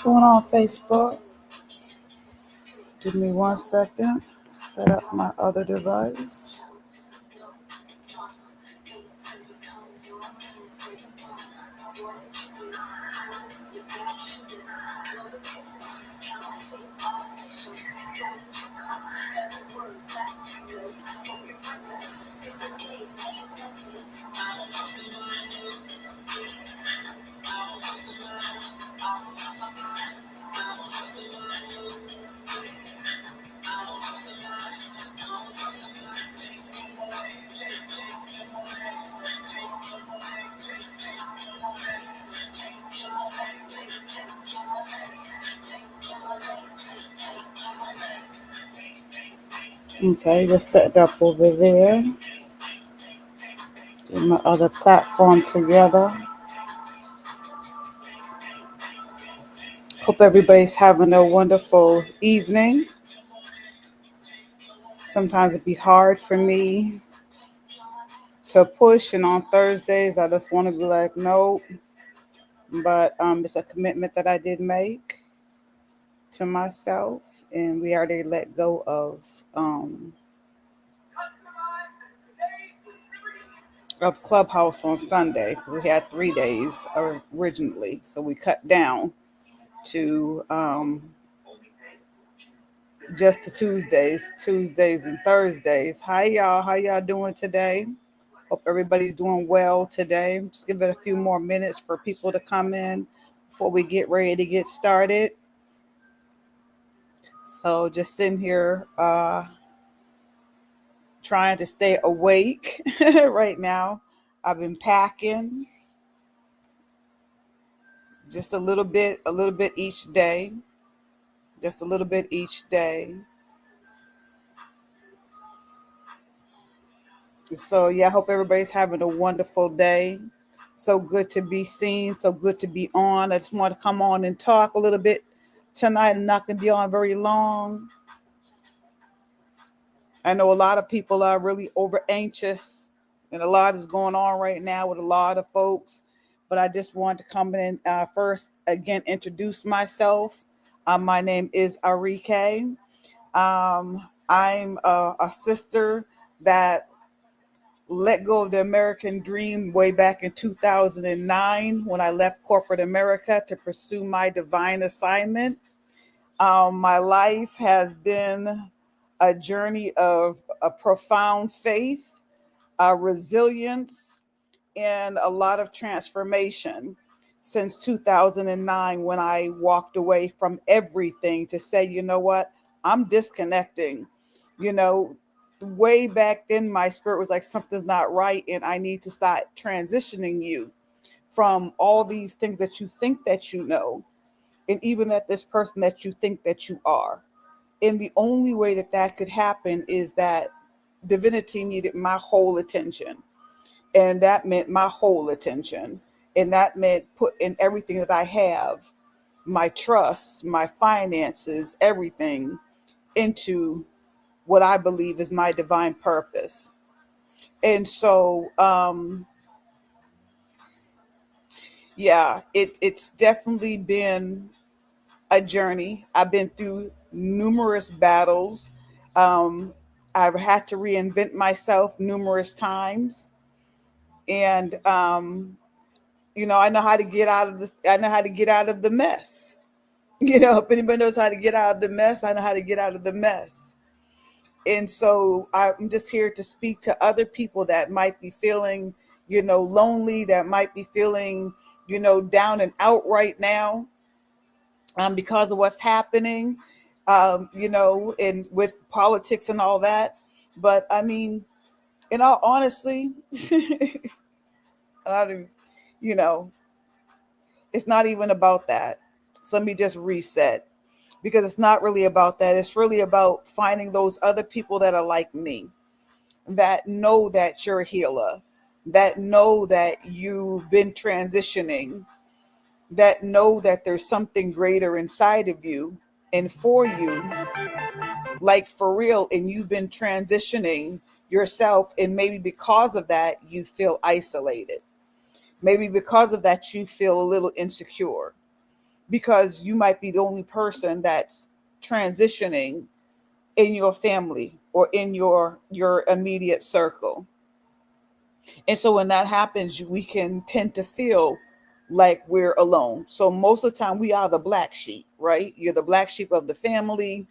Going on Facebook. Give me 1 second. Set up my other device. Okay, just set it up over there. Get my other platform together. Hope everybody's having a wonderful evening. Sometimes it'd be hard for me to push, and on Thursdays I just want to be like, nope. But it's a commitment that I did make to myself, and we already let go of Clubhouse on Sunday because we had 3 days originally, so we cut down to just the Tuesdays and Thursdays. Hi y'all, how y'all doing today? Hope everybody's doing well today. Just give it a few more minutes for people to come in before we get ready to get started. So just sitting here trying to stay awake right now. I've been packing just a little bit each day. Just a little bit each day. So yeah, I hope everybody's having a wonderful day. So good to be seen, so good to be on. I just want to come on and talk a little bit tonight. I'm not going to be on very long. I know a lot of people are really over anxious, and a lot is going on right now with a lot of folks. But I just wanted to come in first, again, introduce myself. My name is Arike. I'm a sister that let go of the American dream way back in 2009 when I left corporate America to pursue my divine assignment. My life has been a journey of a profound faith, resilience, and a lot of transformation since 2009 when I walked away from everything to say, you know what, I'm disconnecting. You know, way back then, my spirit was like, something's not right, and I need to start transitioning you from all these things that you think that you know, and even that this person that you think that you are. And the only way that that could happen is that divinity needed my whole attention. And that meant my whole attention. And that meant put in everything that I have, my trust, my finances, everything into what I believe is my divine purpose. And so, yeah, it's definitely been a journey. I've been through numerous battles. Um, I've had to reinvent myself numerous times. And I know how to get out of I know how to get out of the mess. If anybody knows how to get out of the mess, I know how to get out of the mess. And so I'm just here to speak to other people that might be feeling, lonely, that might be feeling, down and out right now, because of what's happening, and with politics and all that. But I mean, in all honesty, I don't, you know, it's not even about that. So let me just reset, because it's not really about that. It's really about finding those other people that are like me, that know that you're a healer, that know that you've been transitioning, that know that there's something greater inside of you and for you, like for real, and you've been transitioning yourself, and maybe because of that you feel isolated, maybe because of that you feel a little insecure, because you might be the only person that's transitioning in your family or in your immediate circle. And so when that happens, we can tend to feel like we're alone. So most of the time we are the black sheep, right? You're the black sheep of the family.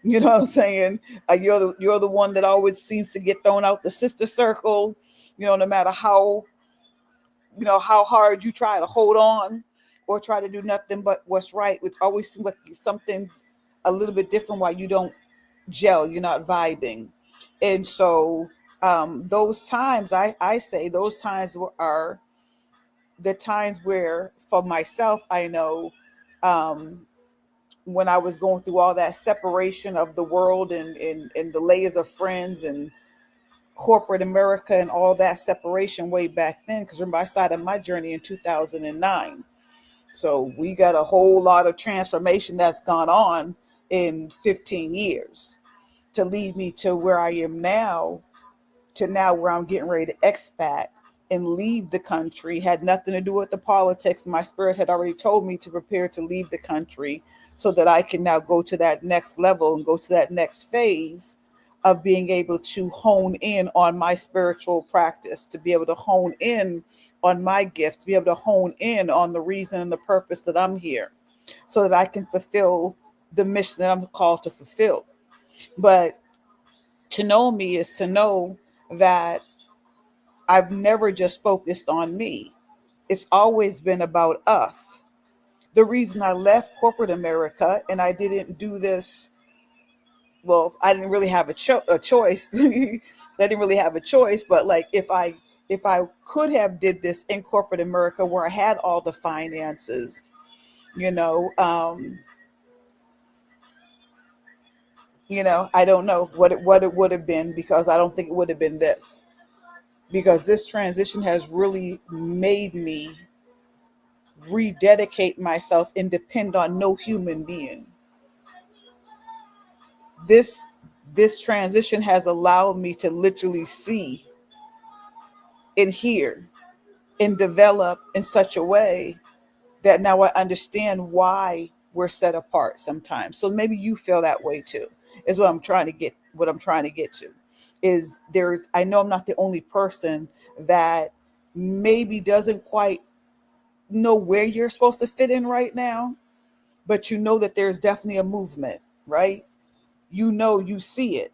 You know what I'm saying? You're the one that always seems to get thrown out the sister circle. No matter how hard you try to hold on or try to do nothing but what's right, it always seems like something's a little bit different while you don't gel, you're not vibing. And so those times, I say those times are the times where, for myself, I know, um, when I was going through all that separation of the world and the layers of friends and corporate America and all that separation way back then. Because remember, I started my journey in 2009. So we got a whole lot of transformation that's gone on in 15 years to lead me to where I am now, to now where I'm getting ready to expat and leave the country. Had nothing to do with the politics. My spirit had already told me to prepare to leave the country so that I can now go to that next level and go to that next phase of being able to hone in on my spiritual practice, to be able to hone in on my gifts, to be able to hone in on the reason and the purpose that I'm here so that I can fulfill the mission that I'm called to fulfill. But to know me is to know that I've never just focused on me. It's always been about us. The reason I left corporate America, and I didn't do this, well, I didn't really have a choice. I didn't really have a choice, but like if I could have did this in corporate America where I had all the finances, you know, um, I don't know what it would have been, because I don't think it would have been this, because this transition has really made me rededicate myself and depend on no human being. This transition has allowed me to literally see and hear and develop in such a way that now I understand why we're set apart sometimes. So maybe you feel that way too. Is what I'm trying to get to. Is there's I know I'm not the only person that maybe doesn't quite know where you're supposed to fit in right now, but you know that there's definitely a movement, right? You see it.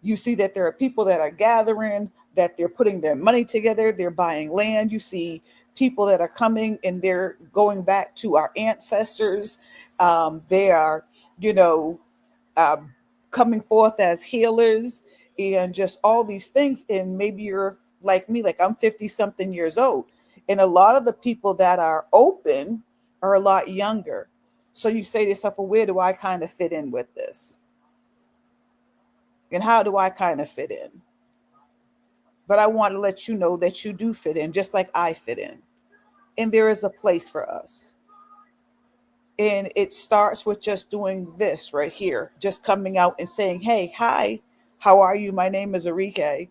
You see that there are people that are gathering, that they're putting their money together, they're buying land. You see people that are coming and they're going back to our ancestors. They are, you know, uh, coming forth as healers and just all these things. And maybe you're like me, like I'm 50 something years old. And a lot of the people that are open are a lot younger. So you say to yourself, well, where do I kind of fit in with this? And how do I kind of fit in? But I want to let you know that you do fit in, just like I fit in. And there is a place for us. And it starts with just doing this right here, just coming out and saying, hey, hi, how are you? My name is Arike.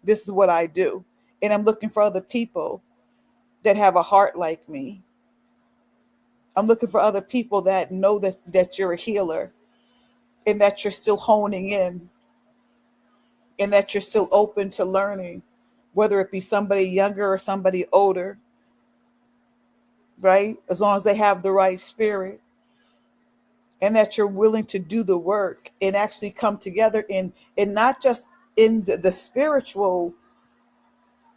This is what I do. And I'm looking for other people that have a heart like me. I'm looking for other people that know that you're a healer and that you're still honing in and that you're still open to learning, whether it be somebody younger or somebody older, right? As long as they have the right spirit, and that you're willing to do the work and actually come together in not just in the spiritual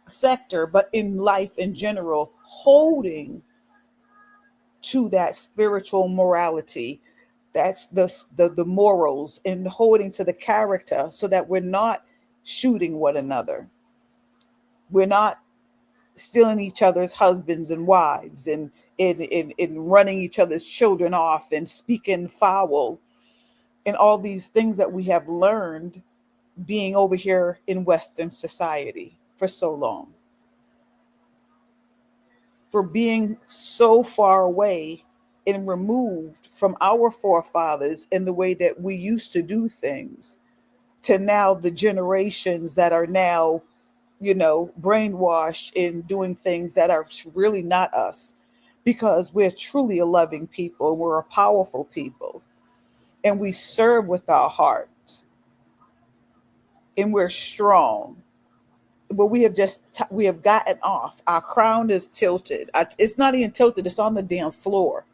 sector, but in life in general, holding to that spiritual morality. That's the morals, and holding to the character so that we're not shooting one another. We're not stealing each other's husbands and wives and running each other's children off and speaking foul and all these things that we have learned being over here in Western society for so long, for being so far away and removed from our forefathers in the way that we used to do things, to now the generations that are now, brainwashed in doing things that are really not us. because we're truly a loving people. We're a powerful people, and we serve with our heart, and we're strong. But we have gotten off. Our crown is tilted. It's not even tilted. It's on the damn floor.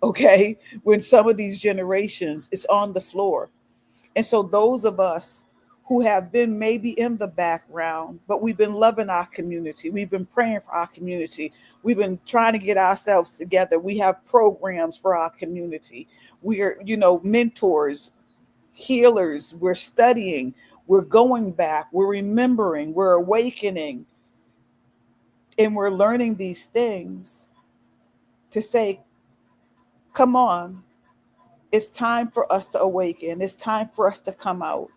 Okay, when some of these generations, it's on the floor. And so those of us who have been maybe in the background, but we've been loving our community. We've been praying for our community. We've been trying to get ourselves together. We have programs for our community. We are, mentors, healers. We're studying. We're going back. We're remembering. We're awakening. And we're learning these things to say, come on, it's time for us to awaken. It's time for us to come out,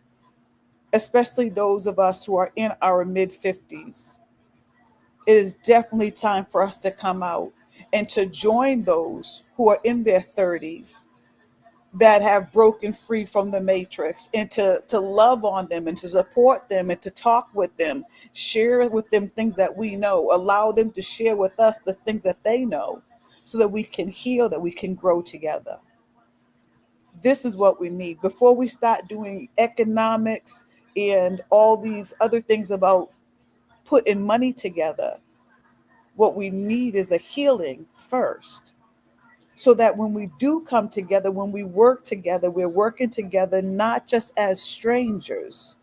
especially those of us who are in our mid 50s. It is definitely time for us to come out and to join those who are in their 30s that have broken free from the matrix, and to love on them and to support them and to talk with them, share with them things that we know, allow them to share with us the things that they know so that we can heal, that we can grow together. This is what we need before we start doing economics and all these other things about putting money together. What we need is a healing first, so that when we do come together, when we work together, we're working together not just as strangers.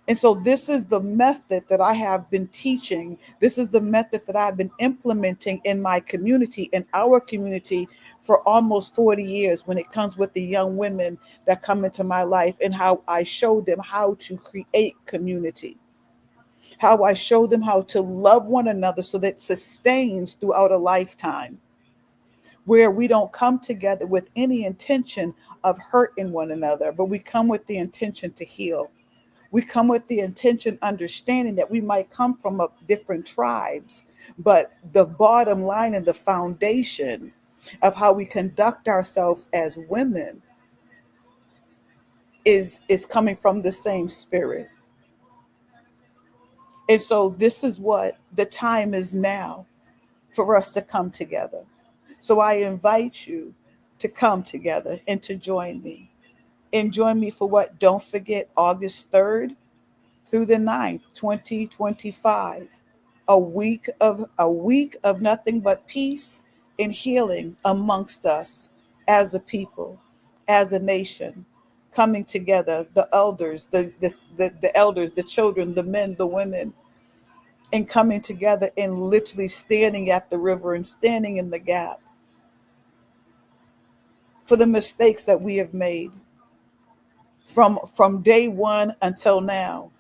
And so this is the method that I have been teaching. This is the method that I've been implementing in my community, in our community, for almost 40 years when it comes with the young women that come into my life, and how I show them how to create community, how I show them how to love one another so that it sustains throughout a lifetime, where we don't come together with any intention of hurting one another, but we come with the intention to heal. We come with the intention, understanding that we might come from different tribes, but the bottom line and the foundation of how we conduct ourselves as women is coming from the same spirit. And so this is what the time is now for us to come together. So I invite you to come together and to join me. And join me for what? Don't forget, August 3rd through the 9th, 2025. A week of nothing but peace and healing amongst us as a people, as a nation, coming together, the elders, the elders, the children, the men, the women, and coming together and literally standing at the river and standing in the gap for the mistakes that we have made from day one until now,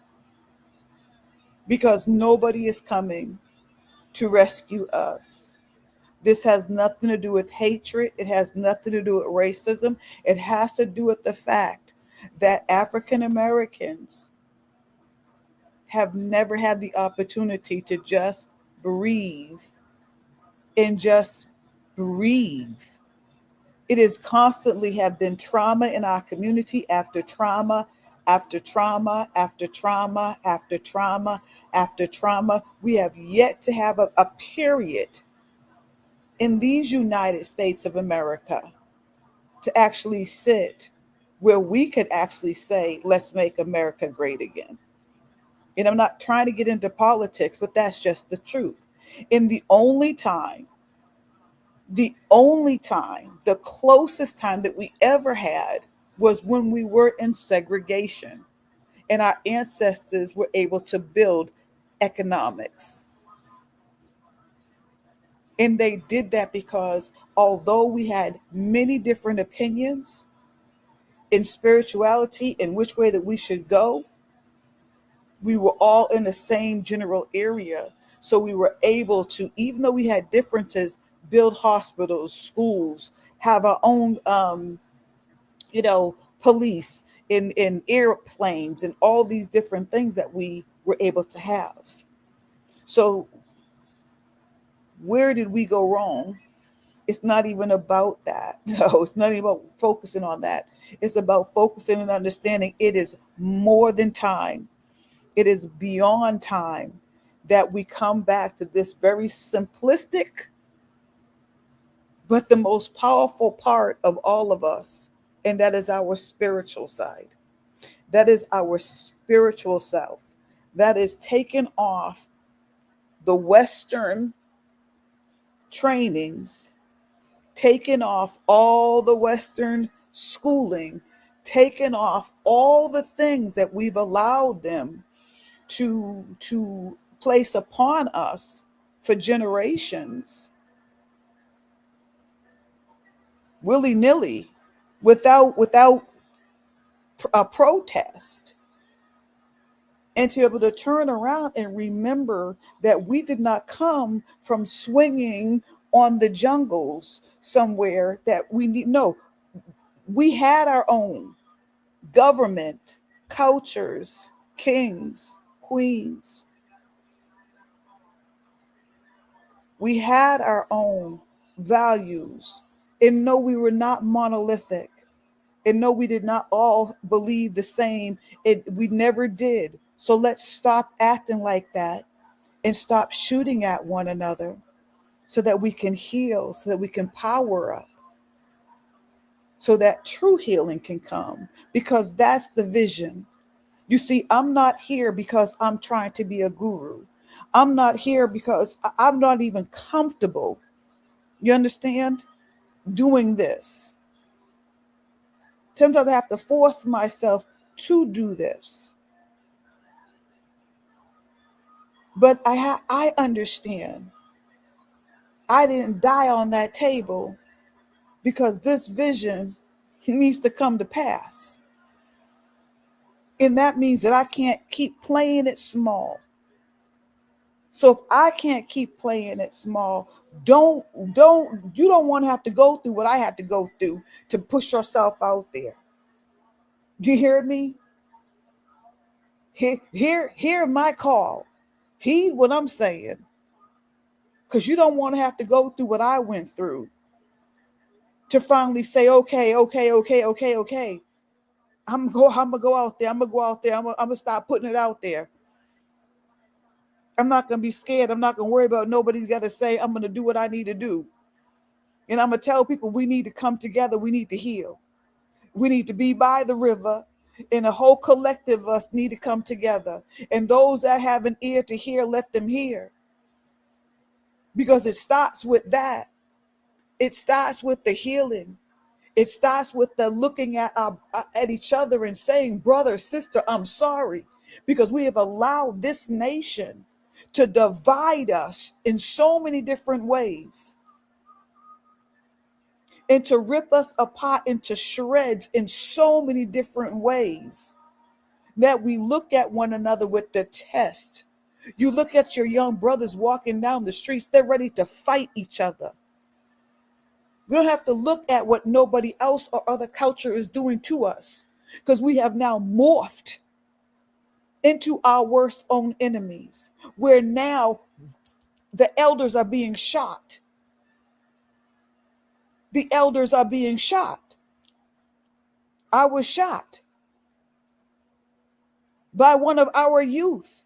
because nobody is coming to rescue us. This has nothing to do with hatred. It has nothing to do with racism. It has to do with the fact that African Americans have never had the opportunity to just breathe and just breathe. It is constantly have been trauma in our community after trauma, after trauma, after trauma, after trauma, after trauma. We have yet to have a period in these United States of America to actually sit where we could actually say, let's make America great again. And I'm not trying to get into politics, but that's just the truth. And the closest time that we ever had was when we were in segregation and our ancestors were able to build economics. And they did that because although we had many different opinions in spirituality and which way that we should go, we were all in the same general area. So we were able to, even though we had differences, build hospitals, schools, have our own, police in airplanes and all these different things that we were able to have. So where did we go wrong? It's not even about that. No, it's not even about focusing on that. It's about focusing and understanding it is more than time. It is beyond time that we come back to this very simplistic but the most powerful part of all of us, and that is our spiritual side. That is our spiritual self. That is taken off the Western trainings, taken off all the Western schooling, taken off all the things that we've allowed them to place upon us for generations, willy-nilly, without a protest, and to be able to turn around and remember that we did not come from swinging on the jungles somewhere that we need. No, we had our own government, cultures, kings, queens. We had our own values. And no, we were not monolithic. And no, we did not all believe the same. We never did. So let's stop acting like that and stop shooting at one another so that we can heal, so that we can power up, so that true healing can come, because that's the vision. You see, I'm not here because I'm trying to be a guru. I'm not here because I'm not even comfortable. You understand? Doing this. Sometimes I have to force myself to do this. But I understand. I didn't die on that table because this vision needs to come to pass. And that means that I can't keep playing it small. So if I can't keep playing it small, you don't want to have to go through what I had to go through to push yourself out there. Do you hear me? Hear my call. Heed what I'm saying. Because you don't want to have to go through what I went through to finally say, okay, okay, okay, okay, okay. I'm gonna go out there. I'm gonna go out there. I'm gonna start putting it out there. I'm not gonna be scared. I'm not gonna worry about nobody's got to say. I'm gonna do what I need to do. And I'm gonna tell people we need to come together. We need to heal. We need to be by the river. And a whole collective of us need to come together. And those that have an ear to hear, let them hear. Because it starts with that. It starts with the healing. It starts with the looking at each other and saying, brother, sister, I'm sorry. Because we have allowed this nation to divide us in so many different ways and to rip us apart into shreds in so many different ways that we look at one another with detest. You look at your young brothers walking down the streets, they're ready to fight each other. We don't have to look at what nobody else or other culture is doing to us, because we have now morphed into our worst own enemies, where now the elders are being shot. The elders are being shot. I was shot by one of our youth,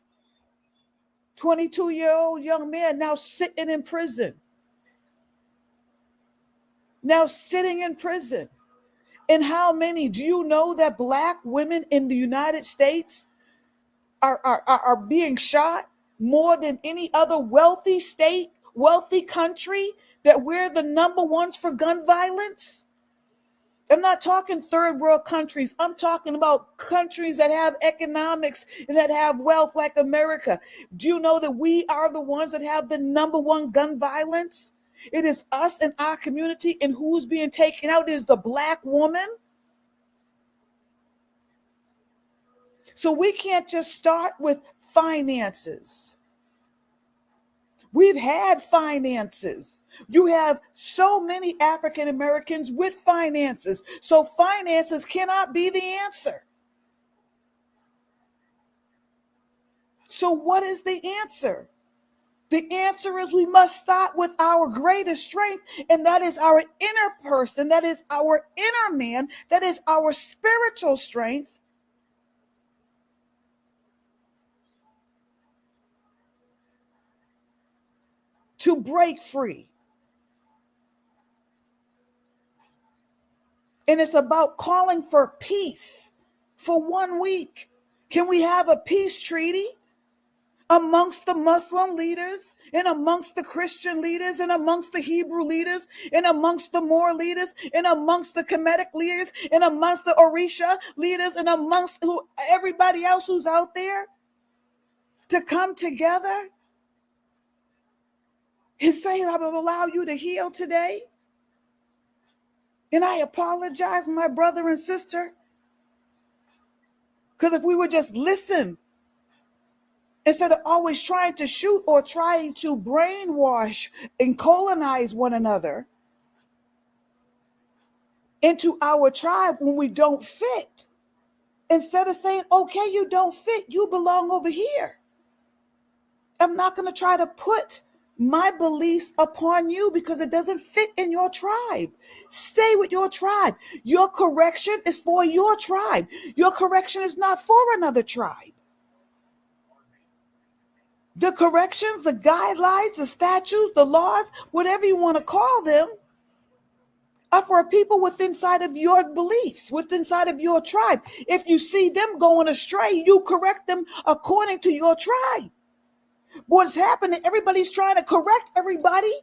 22-year-old young man, now sitting in prison. Now sitting in prison. And how many do you know that Black women in the United States are being shot more than any other wealthy state, wealthy country, that we're the number ones for gun violence? I'm not talking third world countries. I'm talking about countries that have economics and that have wealth like America. Do you know that we are the ones that have the number one gun violence? It is us and our community, and who's being taken out is the Black woman. So we can't just start with finances. We've had finances. You have so many African Americans with finances. So finances cannot be the answer. So what is the answer? The answer is we must start with our greatest strength, and that is our inner person, that is our inner man, that is our spiritual strength. To break free. And it's about calling for peace for 1 week. Can we have a peace treaty amongst the Muslim leaders and amongst the Christian leaders and amongst the Hebrew leaders and amongst the Moor leaders and amongst the Kemetic leaders and amongst the Orisha leaders and amongst everybody else who's out there, to come together and say, I will allow you to heal today? And I apologize, my brother and sister, because if we would just listen instead of always trying to shoot or trying to brainwash and colonize one another into our tribe when we don't fit, instead of saying, okay, you don't fit, you belong over here. I'm not going to try to put my beliefs upon you because it doesn't fit in your tribe. Stay with your tribe. Your correction is for your tribe. Your correction is not for another tribe. The corrections, the guidelines, the statutes, the laws, whatever you want to call them, are for people within inside of your beliefs, within inside of your tribe. If you see them going astray, you correct them according to your tribe. What's happening? Everybody's trying to correct everybody.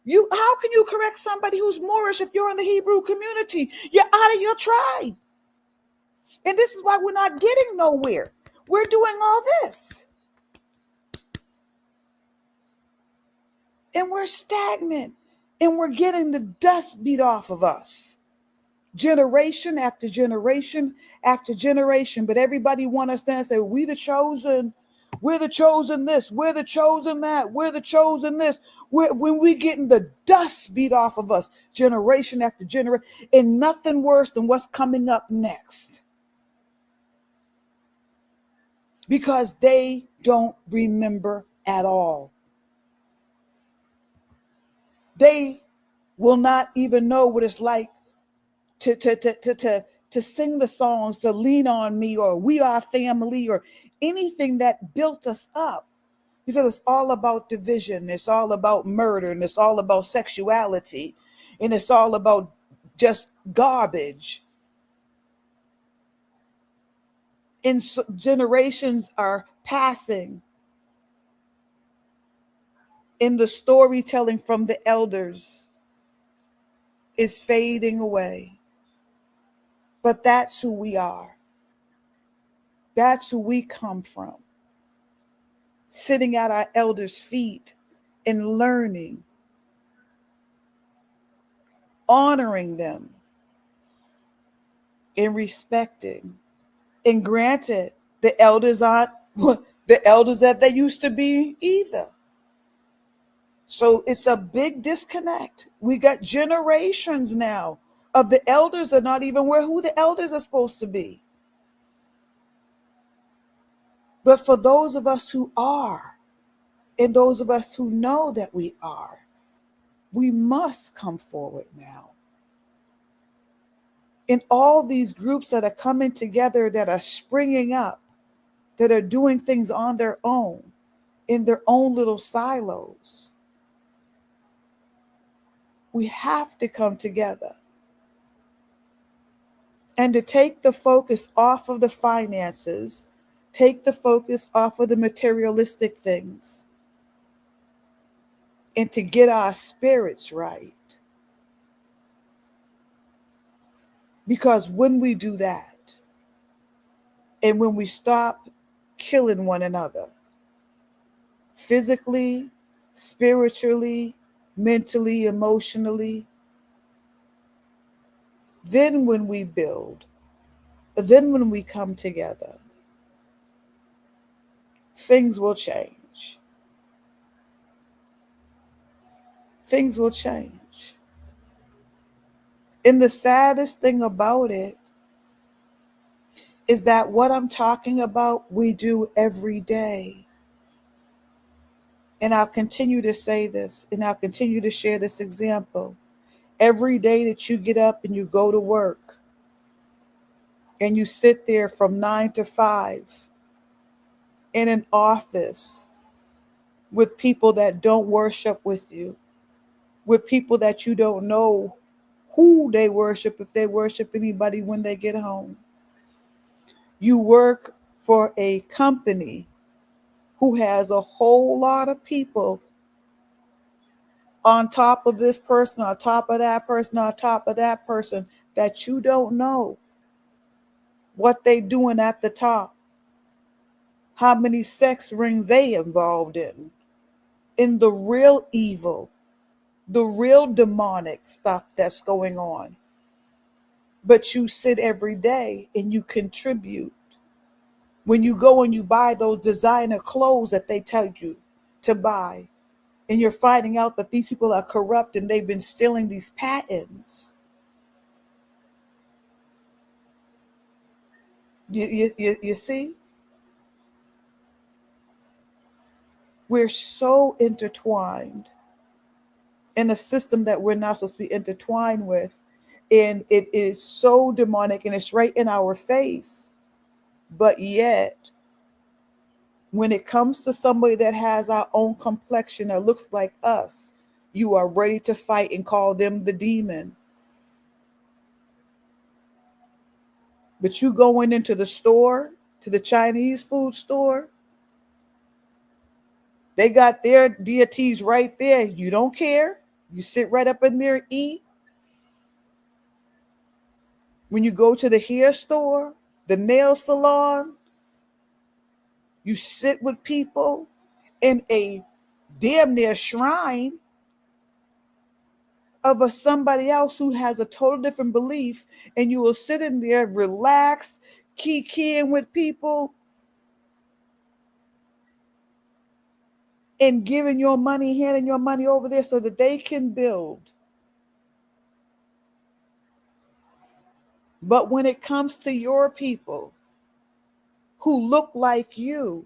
How can you correct somebody who's Moorish if you're in the Hebrew community? You're out of your tribe. And this is why we're not getting nowhere. We're doing all this. And we're stagnant. And we're getting the dust beat off of us. Generation after generation after generation. But everybody want us to and say, we the chosen. We're the chosen this. We're the chosen that. We're the chosen this. When we getting the dust beat off of us, generation after generation, and nothing worse than what's coming up next. Because they don't remember at all. They will not even know what it's like to sing the songs, to lean on me, or we are family, or anything that built us up. Because it's all about division, it's all about murder, and it's all about sexuality, and it's all about just garbage. And so generations are passing, and the storytelling from the elders is fading away. But that's who we are. That's who we come from. Sitting at our elders' feet and learning, honoring them, and respecting. And granted, the elders aren't the elders that they used to be either. So it's a big disconnect. We got generations now of the elders that are not even where who the elders are supposed to be. But for those of us who are, and those of us who know that we are, we must come forward now. In all these groups that are coming together, that are springing up, that are doing things on their own, in their own little silos, we have to come together. And to take the focus off of the finances, take the focus off of the materialistic things, and to get our spirits right. Because when we do that, and when we stop killing one another, physically, spiritually, mentally, emotionally, then when we build, then when we come together, things will change. Things will change. And the saddest thing about it is that what I'm talking about, we do every day. And I'll continue to say this, and I'll continue to share this example. Every day that you get up and you go to work, and you sit there from 9 to 5 in an office with people that don't worship with you, with people that you don't know who they worship, if they worship anybody when they get home. You work for a company who has a whole lot of people on top of this person, on top of that person, on top of that person that you don't know what they doing at the top, how many sex rings they involved in the real evil, the real demonic stuff that's going on. But you sit every day and you contribute. When you go and you buy those designer clothes that they tell you to buy, and you're finding out that these people are corrupt and they've been stealing these patents. You see, we're so intertwined in a system that we're not supposed to be intertwined with. And it is so demonic and it's right in our face. But yet, when it comes to somebody that has our own complexion that looks like us, you are ready to fight and call them the demon. But you going into the store, to the Chinese food store, they got their deities right there. You don't care. You sit right up in there and eat. When you go to the hair store, the nail salon, you sit with people in a damn near shrine of somebody else who has a total different belief, and you will sit in there, relax, kikiing with people, and giving your money, handing your money over there so that they can build. But when it comes to your people who look like you,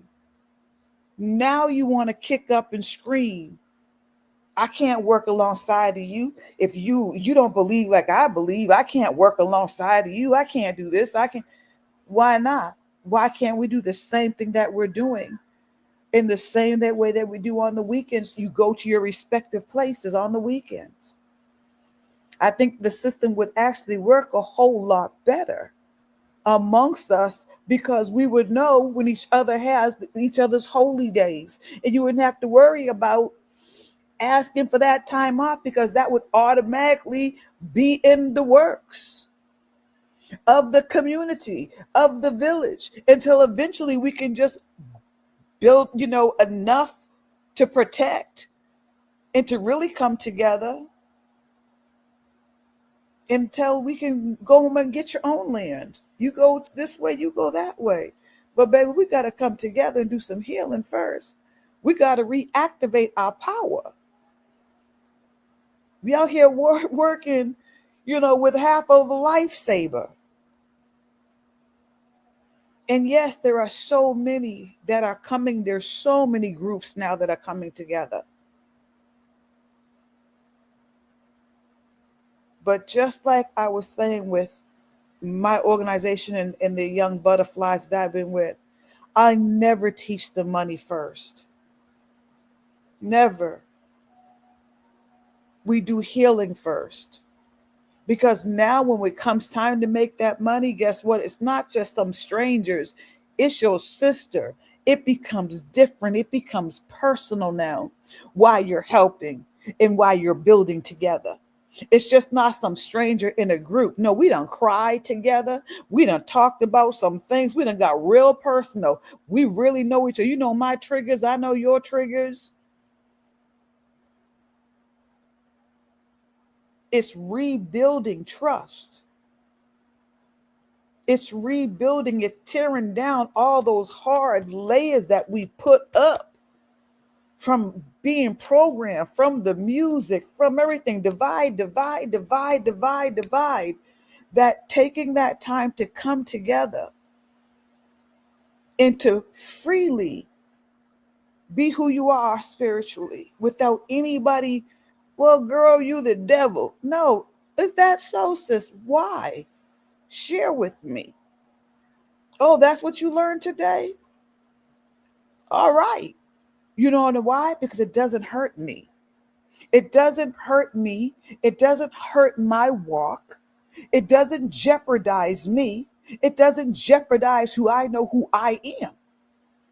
now you want to kick up and scream. I can't work alongside of you. If you don't believe like I believe, I can't work alongside of you. I can't do this. I can. Why not? Why can't we do the same thing that we're doing in the same that way that we do on the weekends? You go to your respective places on the weekends. I think the system would actually work a whole lot better amongst us because we would know when each other has each other's holy days, and you wouldn't have to worry about asking for that time off because that would automatically be in the works of the community, of the village, until eventually we can just build, enough to protect and to really come together until we can go home and get your own land. You go this way, you go that way. But baby, we got to come together and do some healing first. We got to reactivate our power. We out here working, with half of a lifesaver. And yes, there are so many that are coming. There's so many groups now that are coming together. But just like I was saying with my organization and the young butterflies that I've been with, I never teach the money first. Never. We do healing first. Because now when it comes time to make that money, guess what? It's not just some strangers. It's your sister. It becomes different. It becomes personal now while you're helping and while you're building together. It's just not some stranger in a group. No, we done cried together. We done talked about some things. We done got real personal. We really know each other. You know my triggers. I know your triggers. It's rebuilding trust. It's rebuilding. It's tearing down all those hard layers that we put up from being programmed, from the music, from everything. Divide, divide, divide, divide, divide. That taking that time to come together and to freely be who you are spiritually without anybody, well, girl, you the devil. No, is that so, sis? Why? Share with me. Oh, that's what you learned today? All right. You know why? Because it doesn't hurt me. It doesn't hurt me. It doesn't hurt my walk. It doesn't jeopardize me. It doesn't jeopardize who I know who I am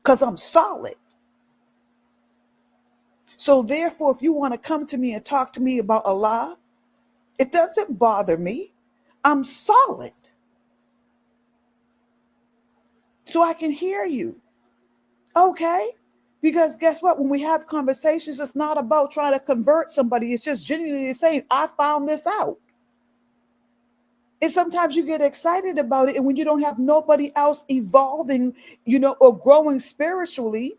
because I'm solid. So, therefore, if you want to come to me and talk to me about Allah, it doesn't bother me. I'm solid. So I can hear you. Okay? Because guess what? When we have conversations, it's not about trying to convert somebody. It's just genuinely saying, I found this out. And sometimes you get excited about it. And when you don't have nobody else evolving, or growing spiritually,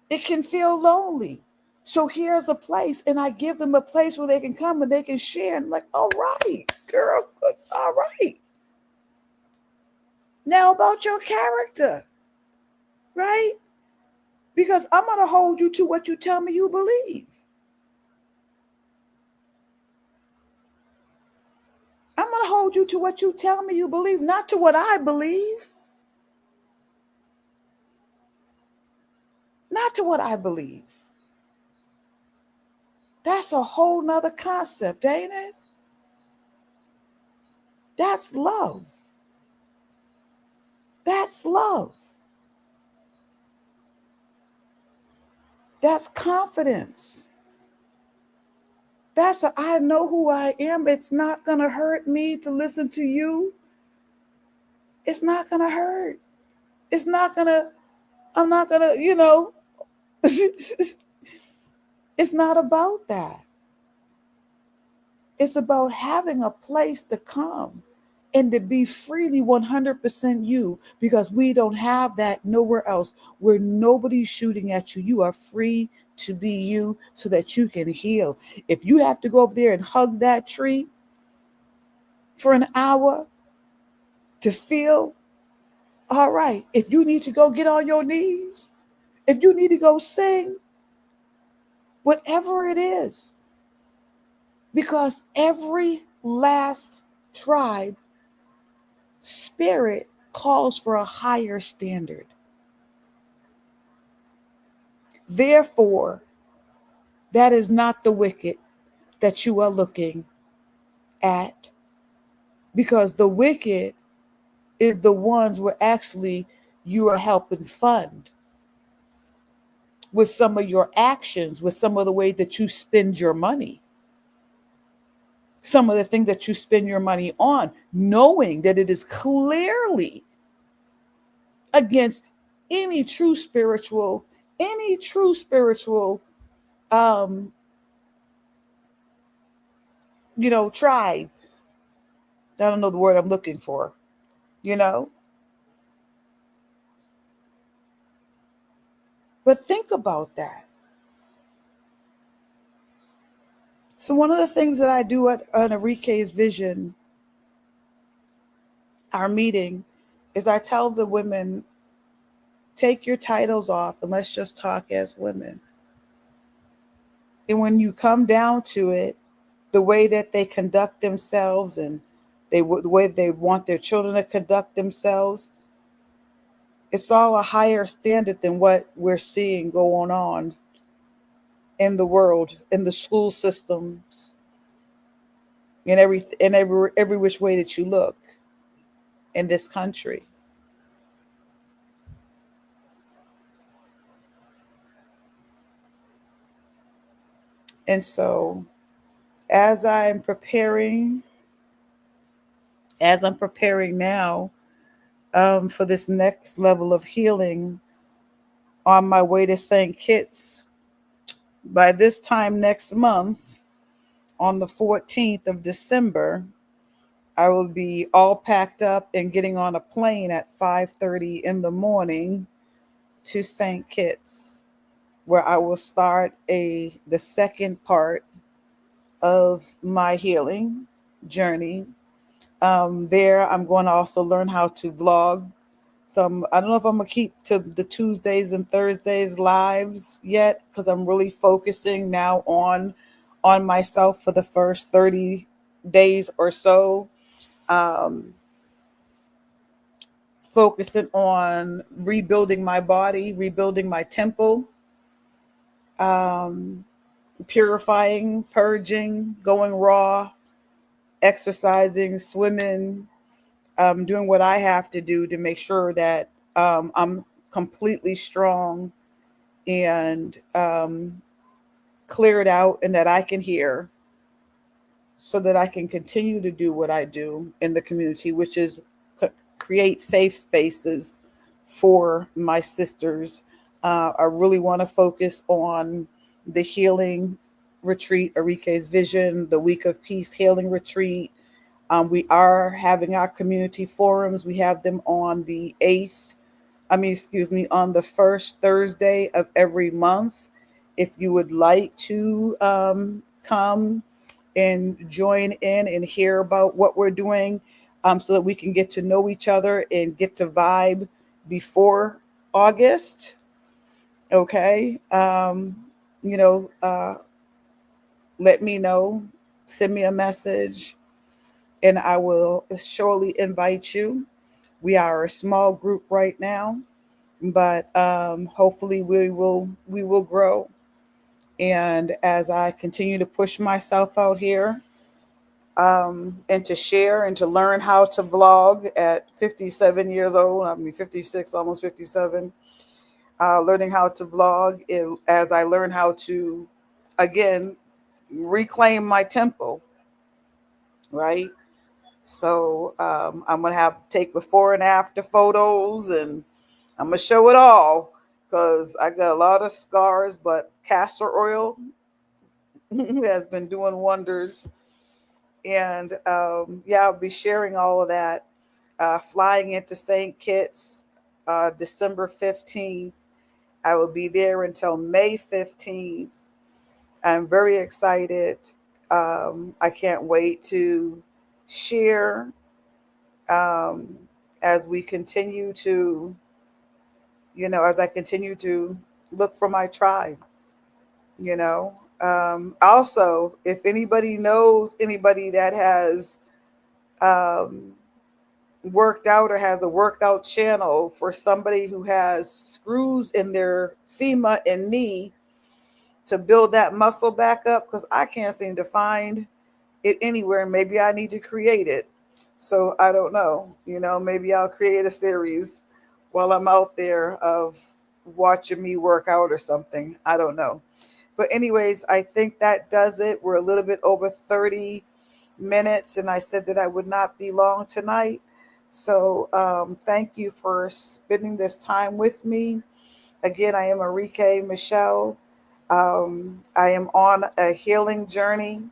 it can feel lonely. So here's a place, and I give them a place where they can come and they can share. And like, all right, girl, good, all right. Now about your character, right? Because I'm going to hold you to what you tell me you believe. I'm going to hold you to what you tell me you believe, not to what I believe. Not to what I believe. That's a whole nother concept, ain't it? That's love. That's love. That's confidence. I know who I am. It's not going to hurt me to listen to you. It's not going to hurt. It's not going to, I'm not going to, it's not about that. It's about having a place to come and to be freely 100% you, because we don't have that nowhere else, where nobody's shooting at you. You are free to be you so that you can heal. If you have to go up there and hug that tree for an hour to feel all right, if you need to go get on your knees, if you need to go sing, whatever it is, because every last tribe spirit calls for a higher standard. Therefore, that is not the wicked that you are looking at, because the wicked is the ones where actually you are helping fund with some of your actions, with some of the way that you spend your money, some of the things that you spend your money on, knowing that it is clearly against any true spiritual, um, tribe. I don't know the word I'm looking for, you know. But think about that. So one of the things that I do at Enrique's Vision, our meeting, is I tell the women, take your titles off and let's just talk as women. And when you come down to it, the way that they conduct themselves, and the way they want their children to conduct themselves, it's all a higher standard than what we're seeing going on in the world, in the school systems, in every which way that you look in this country. And so as I'm preparing, as I'm preparing now, for this next level of healing on my way to St. Kitts, by this time next month, on the 14th of December, I will be all packed up and getting on a plane at 5:30 in the morning to St. Kitts, where I will start the second part of my healing journey. There, I'm going to also learn how to vlog. I don't know if I'm gonna keep to the Tuesdays and Thursdays lives yet, because I'm really focusing now on myself for the first 30 days or so. Um, Focusing on rebuilding my body, rebuilding my temple, um, purifying, purging, going raw, exercising, swimming, doing what I have to do to make sure that I'm completely strong and cleared out and that I can hear so that I can continue to do what I do in the community, which is create safe spaces for my sisters. I really want to focus on the healing retreat, Arike's Vision, the Week of Peace Healing Retreat. We are having our community forums. We have them on the 8th, excuse me, on the first Thursday of every month. If you would like to come and join in and hear about what we're doing, so that we can get to know each other and get to vibe before August. Okay. You know, let me know, send me a message, and I will surely invite you. We are a small group right now, but hopefully we will grow. And as I continue to push myself out here, and to share and to learn how to vlog at 57 years old, 56, almost 57, learning how to vlog as I learn how to, again, reclaim my temple, right? So I'm going to have take before and after photos, and I'm going to show it all because I got a lot of scars, but castor oil has been doing wonders. And yeah, I'll be sharing all of that. Flying into St. Kitts December 15th. I will be there until May 15th. I'm very excited. I can't wait to share um, as we continue to, as I continue to look for my tribe, you know. Also, if anybody knows anybody that has um, worked out or has a workout channel for somebody who has screws in their femur and knee to build that muscle back up, because I can't seem to find it anywhere. Maybe I need to create it. So I don't know. Maybe I'll create a series while I'm out there of watching me work out or something. I don't know. But anyways, I think that does it. We're a little bit over 30 minutes, and I said that I would not be long tonight. So thank you for spending this time with me. Again, I am Arike Michelle. I am on a healing journey.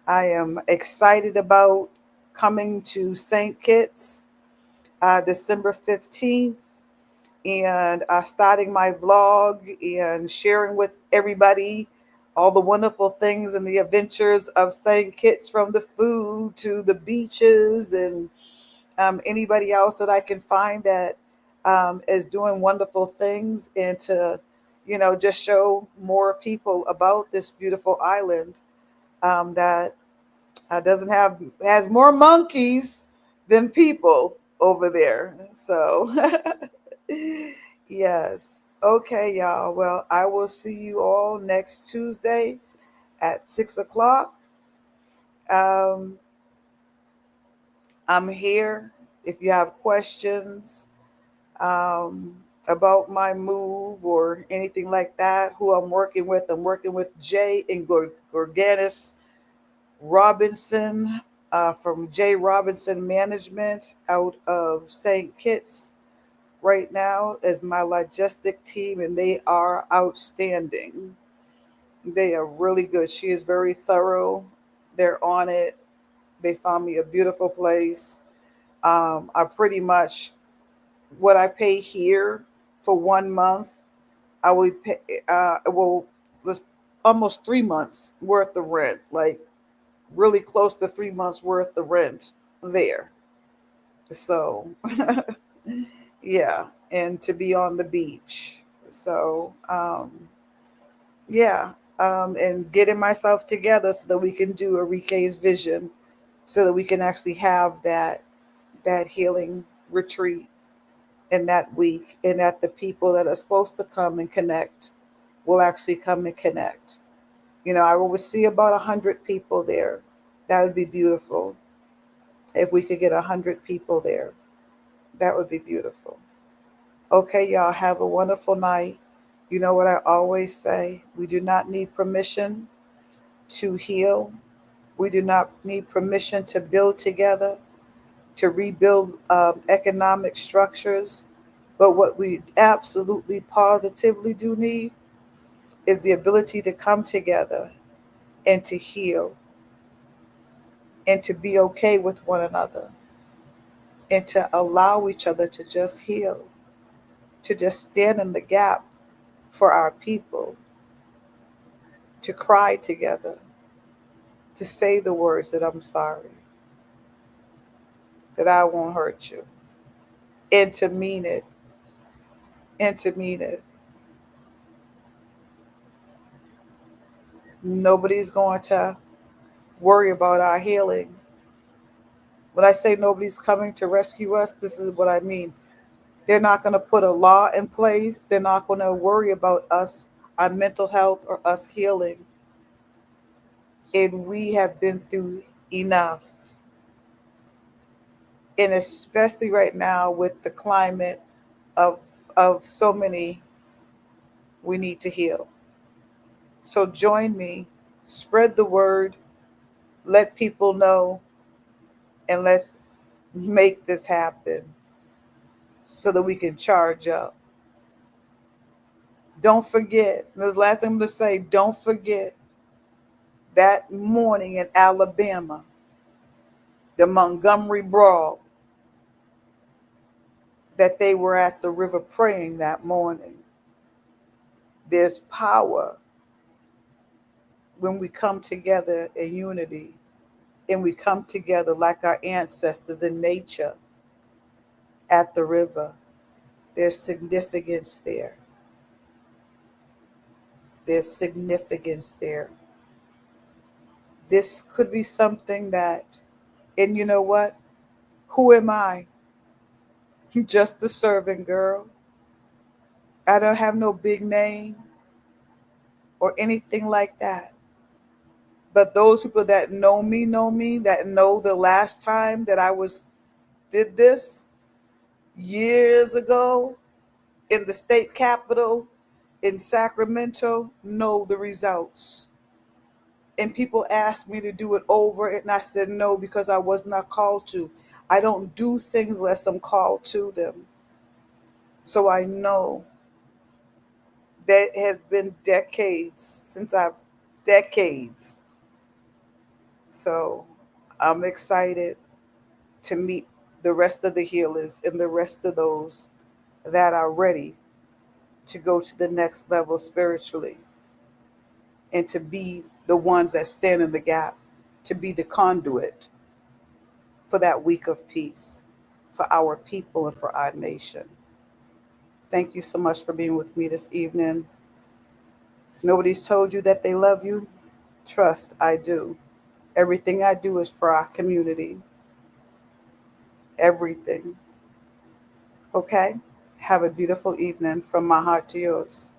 I am excited about coming to St. Kitts December 15th, and starting my vlog and sharing with everybody all the wonderful things and the adventures of St. Kitts, from the food to the beaches, and anybody else that I can find that is doing wonderful things, and to, just show more people about this beautiful island that doesn't have has more monkeys than people over there. So yes. Okay, y'all. Well, I will see you all next Tuesday at 6 o'clock. Um, I'm here. If you have questions um, about my move or anything like that, who I'm working with Jay and Gorganis Robinson from J. Robinson Management out of St. Kitts right now as my logistic team, and they are outstanding. They are really good. She is very thorough. They're on it. They found me a beautiful place. I pretty much, what I pay here for 1 month, I will pay. Well, let's almost 3 months worth of rent. Like really close to 3 months worth of rent there. So yeah, and to be on the beach. So yeah, and getting myself together so that we can do Enrique's vision, so that we can actually have that healing retreat in that week, and that the people that are supposed to come and connect will actually come and connect. I would see about 100 people there. That would be beautiful. If we could get 100 people there, that would be beautiful. Okay, y'all have a wonderful night. You know what I always say? We do not need permission to heal. We do not need permission to build together, to rebuild economic structures. But what we absolutely positively do need is the ability to come together and to heal and to be okay with one another and to allow each other to just heal, to just stand in the gap for our people, to cry together, to say the words that I'm sorry, that I won't hurt you, and to mean it, and to mean it. Nobody's going to worry about our healing. When I say nobody's coming to rescue us, this is what I mean. They're not going to put a law in place. They're not going to worry about us, our mental health, or us healing. And we have been through enough. And especially right now with the climate of so many, we need to heal. So join me, spread the word, let people know, and let's make this happen so that we can charge up. Don't forget, this is the last thing I'm going to say, don't forget that morning in Alabama, the Montgomery Brawl, that they were at the river praying that morning. There's power when we come together in unity and we come together like our ancestors in nature at the river. There's significance there. There's significance there. This could be something that, and you know what? Who am I? Just a servant girl. I don't have no big name or anything like that. But those people that know me, that know the last time that did this years ago in the state capitol in Sacramento, know the results. And people asked me to do it over, and I said no because I was not called to. I don't do things unless I'm called to them. So I know that has been decades. So I'm excited to meet the rest of the healers and the rest of those that are ready to go to the next level spiritually and to be the ones that stand in the gap, to be the conduit for that week of peace, for our people and for our nation. Thank you so much for being with me this evening. If nobody's told you that they love you, trust I do. Everything I do is for our community. Everything. Okay? Have a beautiful evening from my heart to yours.